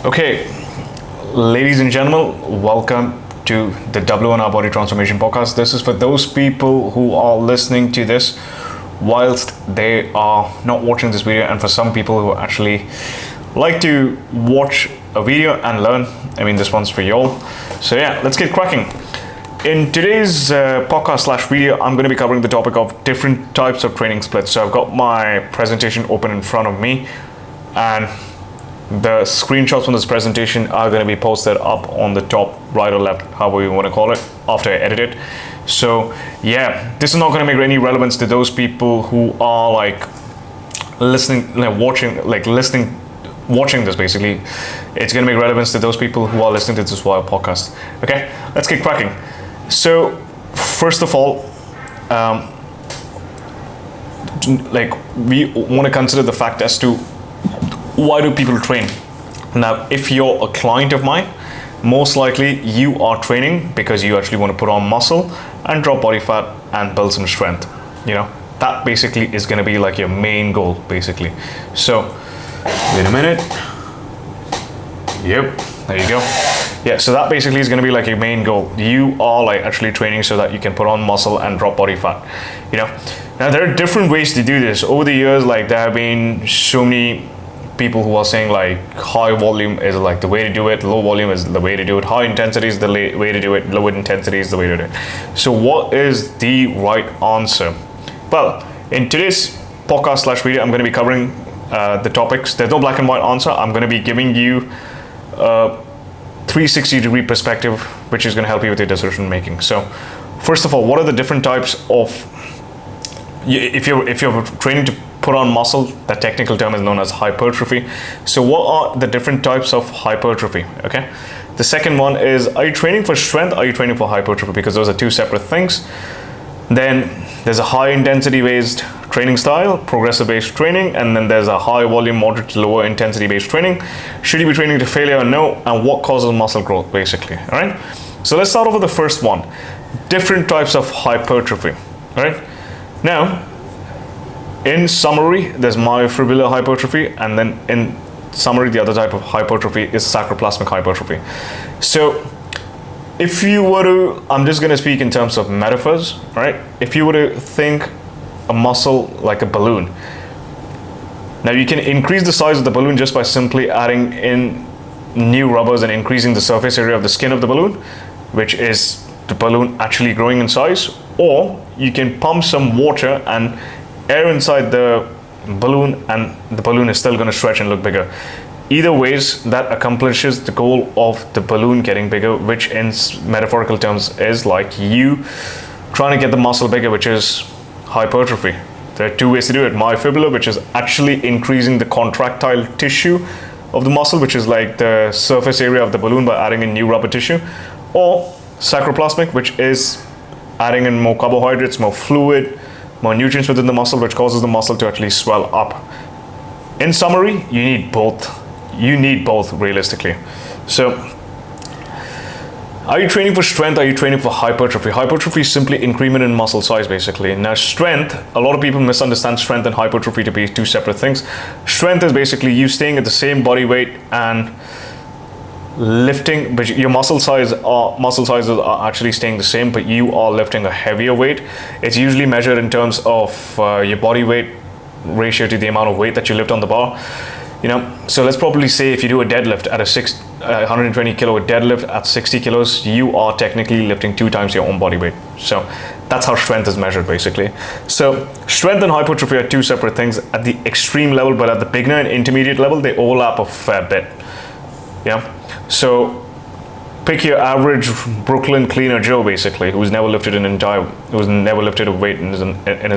Okay, ladies and gentlemen, welcome to the W1R Body Transformation Podcast. This is for those people who are listening to this whilst they are not watching this video, and for some people who actually like to watch a video and learn. I mean, this one's for you all. So yeah, let's get cracking. In today's podcast slash video, I'm going to be covering the topic of different types of training splits. So I've got my presentation open in front of me, and the screenshots from this presentation are going to be posted up on the top right or left, however you want to call it, after I edit it. So yeah, this is not going to make any relevance to those people who are like listening, like watching this. Basically, it's going to make relevance to those people who are listening to this via podcast. Okay, let's get cracking. So first of all, we want to consider the fact as to why do people train. Now, if you're a client of mine, most likely you are training because you actually want to put on muscle and drop body fat and build some strength. You know, that basically is going to be like your main goal, basically. So wait a minute. Yep, there you go. Yeah, so that basically is going to be like your main goal. You are like actually training so that you can put on muscle and drop body fat. You know, now there are different ways to do this. Over the years, like there have been so many people who are saying like high volume is like the way to do it, low volume is the way to do it, high intensity is the way to do it, low intensity is the way to do it. So what is the right answer? Well, in today's podcast slash video, I'm going to be covering the topics. There's no black and white answer. I'm going to be giving you a 360-degree perspective, which is going to help you with your decision making. So first of all, what are the different types of, if you're training to put on muscle, the technical term is known as hypertrophy. So what are the different types of hypertrophy? Okay, the second one is, are you training for strength, are you training for hypertrophy? Because those are two separate things. Then there's a high intensity based training style, progressive based training, and then there's a high volume, moderate to lower intensity based training. Should you be training to failure or no, and what causes muscle growth, basically? All right, so let's start off with the first one, different types of hypertrophy. All right, now in summary, there's myofibrillar hypertrophy, and then in summary, the other type of hypertrophy is sarcoplasmic hypertrophy. So if you were to, I'm just going to speak in terms of metaphors, right? If you were to think a muscle like a balloon, now you can increase the size of the balloon just by simply adding in new rubbers and increasing the surface area of the skin of the balloon, which is the balloon actually growing in size, or you can pump some water and air inside the balloon, and the balloon is still going to stretch and look bigger. Either ways, that accomplishes the goal of the balloon getting bigger, which in metaphorical terms is like you trying to get the muscle bigger, which is hypertrophy. There are two ways to do it. Myofibrillar, which is actually increasing the contractile tissue of the muscle, which is like the surface area of the balloon by adding in new rubber tissue, or sarcoplasmic, which is adding in more carbohydrates, more fluid, more nutrients within the muscle, which causes the muscle to actually swell up. In summary, you need both. You need both, realistically. So are you training for strength? Are you training for hypertrophy? Hypertrophy is simply increment in muscle size, basically. Now strength, a lot of people misunderstand strength and hypertrophy to be two separate things. Strength is basically you staying at the same body weight and lifting, but your muscle sizes are actually staying the same, but you are lifting a heavier weight. It's usually measured in terms of your body weight ratio to the amount of weight that you lift on the bar. You know, so let's probably say if you do a deadlift at a 120 kilo deadlift at 60 kilos, you are technically lifting 2 times your own body weight. So that's how strength is measured, basically. So strength and hypertrophy are two separate things at the extreme level, but at the beginner and intermediate level, they overlap a fair bit. Yeah. So pick your average Brooklyn cleaner Joe, basically, who's never lifted a weight in his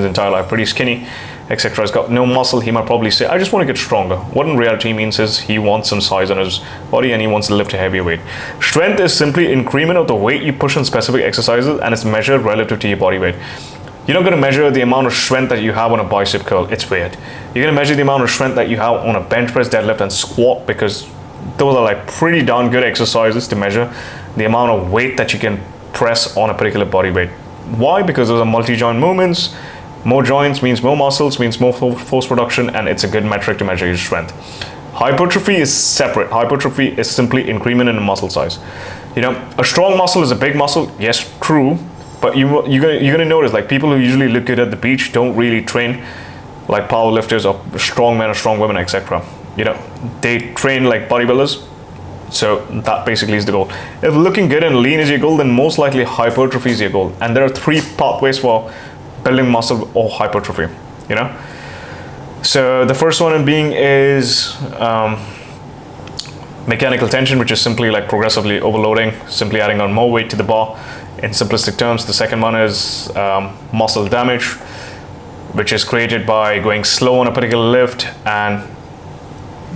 entire life, pretty skinny, etc. Has got no muscle. He might probably say, I just want to get stronger. What in reality he means is he wants some size on his body and he wants to lift a heavier weight. Strength is simply increment of the weight you push on specific exercises, and it's measured relative to your body weight. You're not going to measure the amount of strength that you have on a bicep curl. It's weird. You're going to measure the amount of strength that you have on a bench press, deadlift, and squat, because those are like pretty darn good exercises to measure the amount of weight that you can press on a particular body weight. Why? Because those are multi-joint movements. More joints means more muscles, means more force production, and it's a good metric to measure your strength. Hypertrophy is separate. Hypertrophy is simply increment in muscle size. You know, a strong muscle is a big muscle. Yes, true. But you're gonna notice, like, people who usually look good at the beach don't really train like powerlifters or strong men or strong women, etc. You know, they train like bodybuilders. So that basically is the goal. If looking good and lean is your goal, then most likely hypertrophy is your goal. And there are 3 pathways for building muscle or hypertrophy. You know. So the first one being is mechanical tension, which is simply like progressively overloading, simply adding on more weight to the bar. In simplistic terms, the second one is muscle damage, which is created by going slow on a particular lift and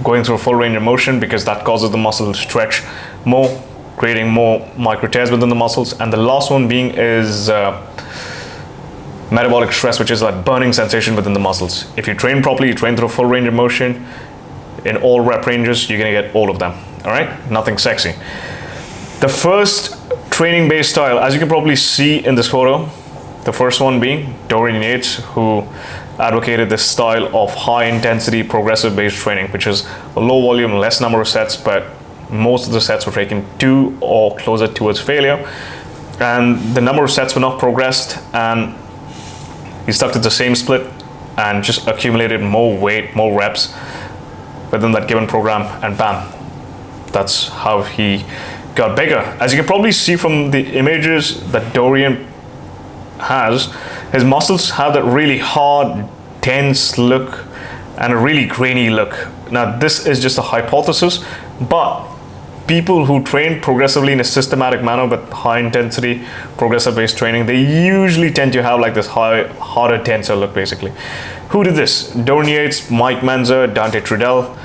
going through a full range of motion, because that causes the muscle to stretch more, creating more micro tears within the muscles. And the last one being is metabolic stress, which is like burning sensation within the muscles. If you train properly, you train through a full range of motion in all rep ranges, you're gonna get all of them. All right, nothing sexy. The first training based style, as you can probably see in this photo, the first one being Dorian Yates, who advocated this style of high intensity progressive based training, which is a low volume, less number of sets, but most of the sets were taken to or closer towards failure, and the number of sets were not progressed, and he stuck to the same split and just accumulated more weight, more reps within that given program, and bam, that's how he got bigger. As you can probably see from the images that Dorian has, his muscles have that really hard, dense look and a really grainy look. Now, this is just a hypothesis, but people who train progressively in a systematic manner with high intensity progressive based training, they usually tend to have like this harder, denser look basically. Who did this? Dorian Yates, Mike Manzer, Dante Trudel.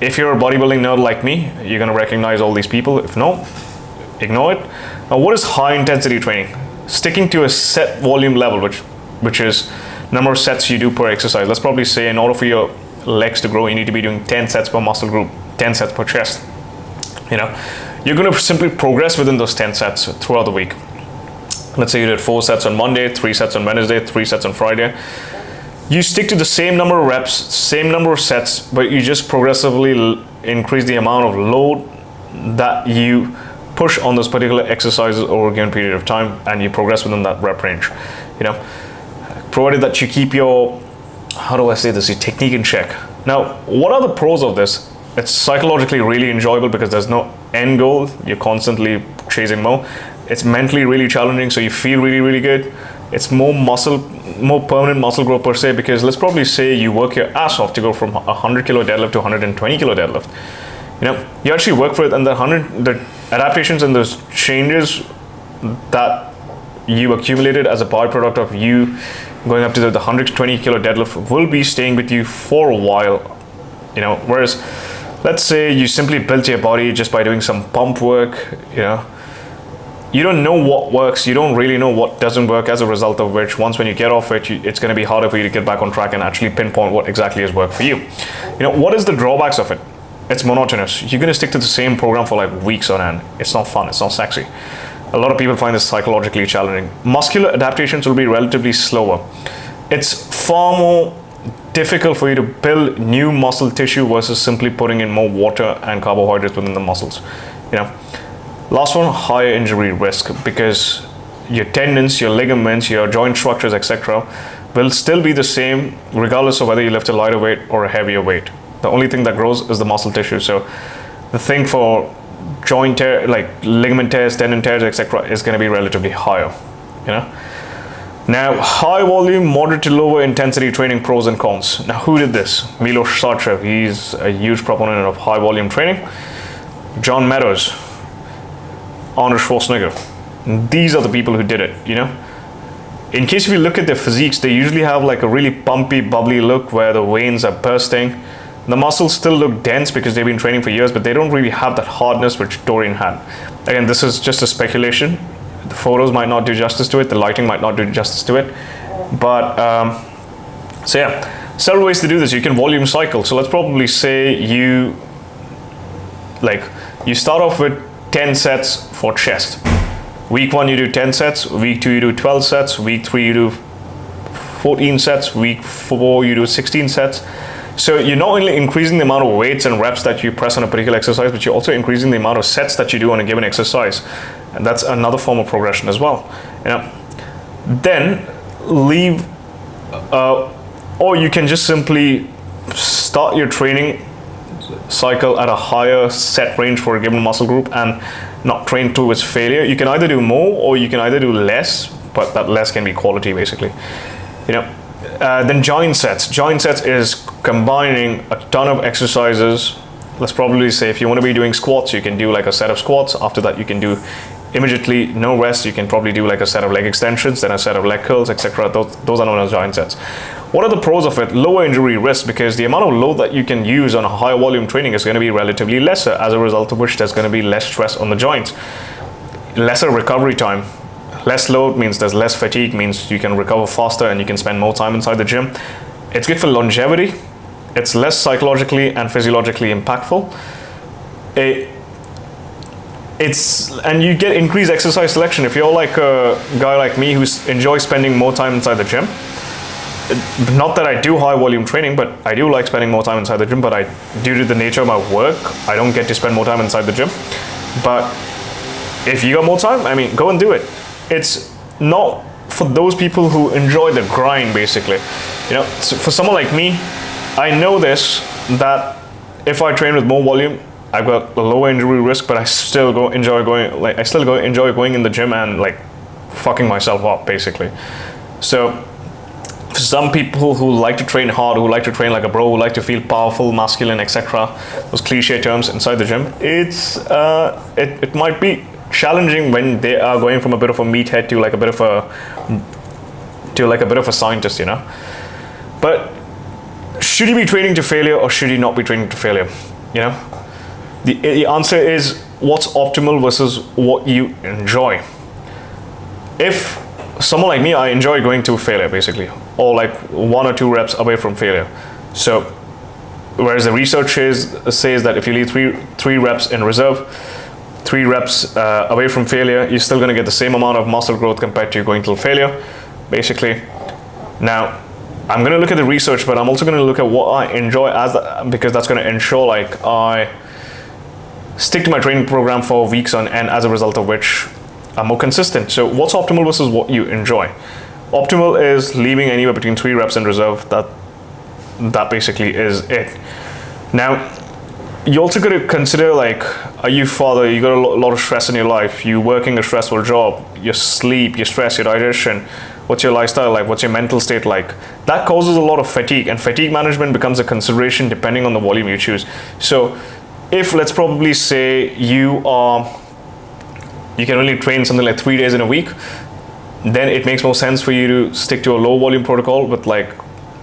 If you're a bodybuilding nerd like me, you're gonna recognize all these people. If no, ignore it. Now, what is high intensity training? Sticking to a set volume level, which is number of sets you do per exercise. Let's probably say in order for your legs to grow, you need to be doing 10 sets per muscle group, 10 sets per chest. You know, you're gonna simply progress within those 10 sets throughout the week. Let's say you did 4 sets on Monday, 3 sets on Wednesday, 3 sets on Friday. You stick to the same number of reps, same number of sets, but you just progressively increase the amount of load that you push on those particular exercises over a given period of time, and you progress within that rep range. You know, provided that you keep your, how do I say this, your technique in check. Now, what are the pros of this? It's psychologically really enjoyable because there's no end goal. You're constantly chasing more. It's mentally really challenging, so you feel really, really good. It's more permanent muscle growth per se, because let's probably say you work your ass off to go from 100 kilo deadlift to 120 kilo deadlift. You know, you actually work for it, and the adaptations and those changes that you accumulated as a byproduct of you going up to the 120 kilo deadlift will be staying with you for a while. You know, whereas let's say you simply built your body just by doing some pump work, you know, you don't know what works, you don't really know what doesn't work, as a result of which, once when you get off it, it's going to be harder for you to get back on track and actually pinpoint what exactly has worked for you. You know, what is the drawbacks of it? It's monotonous. You're going to stick to the same program for like weeks on end. It's not fun, it's not sexy. A lot of people find this psychologically challenging. Muscular adaptations will be relatively slower. It's far more difficult for you to build new muscle tissue versus simply putting in more water and carbohydrates within the muscles. You know, last one, higher injury risk, because your tendons, your ligaments, your joint structures, etc. will still be the same regardless of whether you lift a lighter weight or a heavier weight. The only thing that grows is the muscle tissue. So the thing for joint tear, like ligament tears, tendon tears, etc. is going to be relatively higher, you know. Now, high volume, moderate to lower intensity training, pros and cons. Now, who did this? Milos Sarcev, he's a huge proponent of high volume training. John Meadows, Arnold Schwarzenegger. These are the people who did it, you know. In case if you look at their physiques, they usually have like a really pumpy, bubbly look where the veins are bursting. The muscles still look dense because they've been training for years, but they don't really have that hardness which Dorian had. Again, this is just a speculation. The photos might not do justice to it, the lighting might not do justice to it. But, so yeah, several ways to do this. You can volume cycle. So let's probably say you start off with 10 sets for chest. Week 1 you do 10 sets, week 2 you do 12 sets, week 3 you do 14 sets, week 4 you do 16 sets. So you're not only increasing the amount of weights and reps that you press on a particular exercise, but you're also increasing the amount of sets that you do on a given exercise. And that's another form of progression as well. Then leave, or you can just simply start your training cycle at a higher set range for a given muscle group and not train towards failure. You can either do more or you can either do less, but that less can be quality basically. Then joint sets. Joint sets is combining a ton of exercises. Let's probably say if you want to be doing squats, you can do like a set of squats. After that, you can do immediately no rest. You can probably do like a set of leg extensions, then a set of leg curls, etc. Those are known as joint sets. What are the pros of it? Lower injury risk, because the amount of load that you can use on a higher volume training is going to be relatively lesser, as a result of which there's going to be less stress on the joints. Lesser recovery time. Less load means there's less fatigue, means you can recover faster and you can spend more time inside the gym. It's good for longevity. It's less psychologically and physiologically impactful. And you get increased exercise selection. If you're like a guy like me who enjoys spending more time inside the gym, not that I do high volume training, but I do like spending more time inside the gym, but due to the nature of my work, I don't get to spend more time inside the gym. But if you got more time, I mean, go and do it. It's not for those people who enjoy the grind, basically. So for someone like me, I know this, that if I train with more volume, I've got a lower injury risk, but I still enjoy going in the gym and like fucking myself up, basically. So for some people who like to train hard, who like to train like a bro, who like to feel powerful, masculine, etc., those cliche terms inside the gym, it might be challenging when they are going from a bit of a meathead to like a bit of a scientist, But should you be training to failure or should you not be training to failure? The answer is what's optimal versus what you enjoy. If someone like me, I enjoy going to failure basically, or like 1 or 2 reps away from failure. So whereas the research says that if you leave three reps in reserve, 3 reps away from failure, you're still going to get the same amount of muscle growth compared to going till failure, basically. Now, I'm going to look at the research, but I'm also going to look at what I enjoy because that's going to ensure like I stick to my training program for weeks on end, as a result of which I'm more consistent. So what's optimal versus what you enjoy? Optimal is leaving anywhere between 3 reps in reserve. That basically is it. Now, you also got to consider like, are you father? You got a lot of stress in your life. You working a stressful job. Your sleep, your stress, your digestion. What's your lifestyle like? What's your mental state like? That causes a lot of fatigue, and fatigue management becomes a consideration depending on the volume you choose. So if let's probably say you can only train something like 3 days in a week, then it makes more sense for you to stick to a low volume protocol with like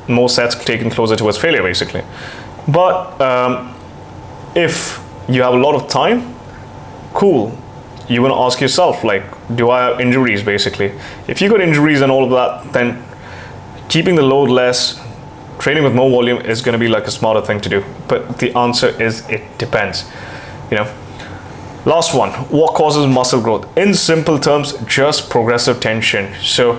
more sets taken closer towards failure basically. But if you have a lot of time, cool. You want to ask yourself like, do I have injuries basically? If you got injuries and all of that, then keeping the load less, training with more volume is going to be like a smarter thing to do. But the answer is it depends. Last one, what causes muscle growth? In simple terms, just progressive tension. So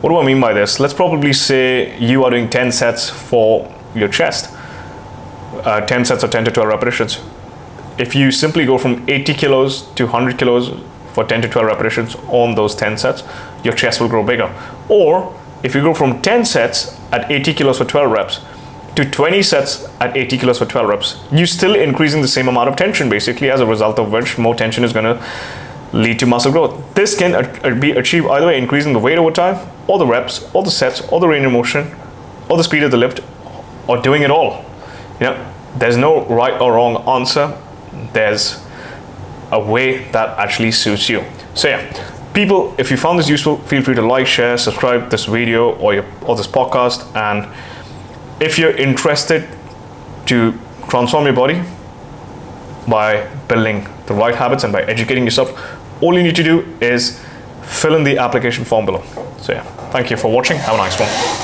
what do I mean by this? Let's probably say you are doing 10 sets for your chest. 10 sets of 10 to 12 repetitions. If you simply go from 80 kilos to 100 kilos for 10 to 12 repetitions on those 10 sets, your chest will grow bigger. Or if you go from 10 sets at 80 kilos for 12 reps to 20 sets at 80 kilos for 12 reps, you're still increasing the same amount of tension basically, as a result of which more tension is going to lead to muscle growth. This can be achieved either by increasing the weight over time, or the reps, or the sets, or the range of motion, or the speed of the lift, or doing it all. There's no right or wrong answer. There's a way that actually suits you. So yeah, people, if you found this useful, feel free to like, share, subscribe this video or this podcast. And if you're interested to transform your body by building the right habits and by educating yourself, all you need to do is fill in the application form below. So yeah, thank you for watching. Have a nice one.